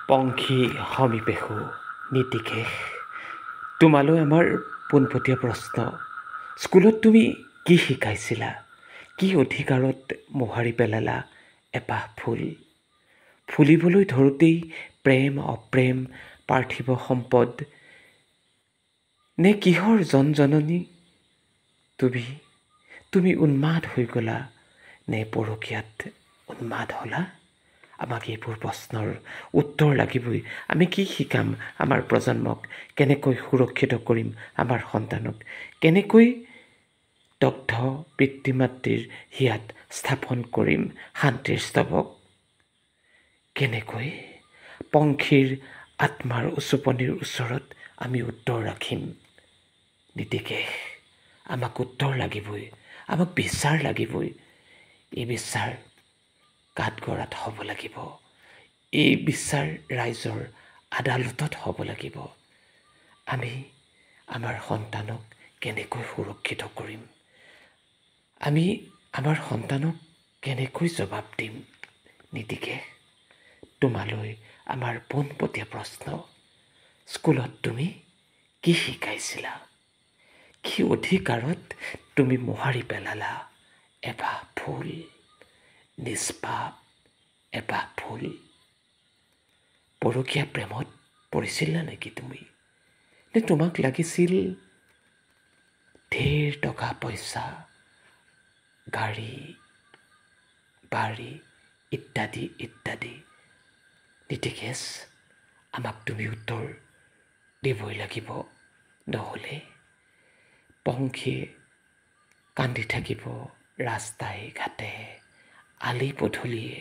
পংখী সমীপেশু নীতিকেশ। তোমালৈ আমাৰ পোনপটীয়া প্ৰশ্ন, স্কুলত তুমি কি শিকাইছিলা? কি অধিকাৰত মোহাৰি পেলালা এপাহ ফুল? ফুলিবলৈ ধৰোঁতেই প্ৰেম অপ্ৰেম পাৰ্থিৱ সম্পদ নে কিহৰ জনজননী? তুমি উন্মাদ হৈ গ'লা নে পৰকীয়াত উন্মাদ হ'লা? আমাক এইবোৰ প্ৰশ্নৰ উত্তৰ লাগিবই। আমি কি শিকাম আমাৰ প্ৰজন্মক? কেনেকৈ সুৰক্ষিত কৰিম আমাৰ সন্তানক? কেনেকৈ দগ্ধ পিতৃ মাতৃৰ হিয়াত স্থাপন কৰিম শান্তিৰ স্তৱক? কেনেকৈ পংখীৰ আত্মাৰ উচুপনিৰ ওচৰত আমি উত্তৰ ৰাখিম? নীতিকেশ, আমাক উত্তৰ লাগিবই, আমাক বিচাৰ লাগিবই। এই বিচাৰ কাঠগড়াত হ'ব লাগিব। এই বিচাৰ ৰাইজৰ আদালতত হ'ব লাগিব। আমি আমাৰ সন্তানক কেনেকৈ সুৰক্ষিত কৰিম? আমি আমাৰ সন্তানক কেনেকৈ জবাব দিম? নীতিকেশ, তোমালৈ আমাৰ পোনপটীয়া প্ৰশ্ন, স্কুলত তুমি কি শিকাইছিলা? কি অধিকাৰত তুমি মোহাৰি পেলালা এপাহ ফুল? নিষ্পাপ এপাহ ফুল। পৰকীয়া প্ৰেমত পৰিছিলা নেকি তুমি? নে তোমাক লাগিছিল ঢেৰ টকা পইচা, গাড়ী বাৰী ইত্যাদি ইত্যাদি? নীতিকেশ, আমাক তুমি উত্তৰ দিবই লাগিব। নহ'লে পংখীয়ে কান্দি থাকিব ৰাস্তাই ঘাটে, আলি পদূলিয়ে।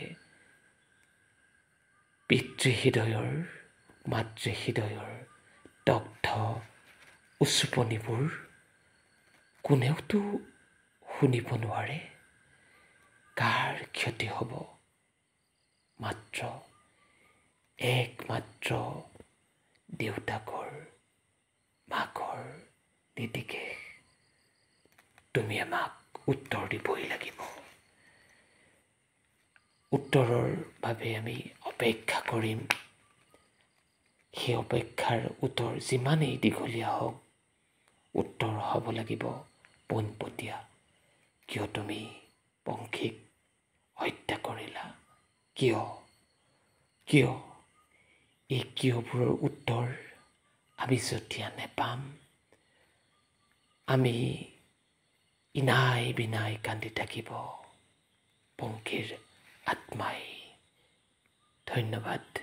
পিতৃ হৃদয়ৰ মাতৃ হৃদয়ৰ দগ্ধ উচুপনিবোৰ কোনেওতো শুনিব নোৱাৰে। কাৰ ক্ষতি হ'ব? মাত্ৰ একমাত্ৰ দেউতাকৰ, মাকৰ। নীতিকেশ, তুমি আমাক উত্তৰ দিবই লাগিব। উত্তৰৰ বাবে আমি অপেক্ষা কৰিম। সেই অপেক্ষাৰ উত্তৰ যিমানেই দীঘলীয়া হওক, উত্তৰ হ'ব লাগিব পোনপটীয়া। কিয় তুমি পংখীক হত্যা কৰিলা? কিয়? এই কিয়বোৰৰ উত্তৰ আমি যেতিয়া নেপাম, আমি ইনাই বিনাই কান্দি থাকিব পংখীৰ আত্মাই। ধন্যবাদ।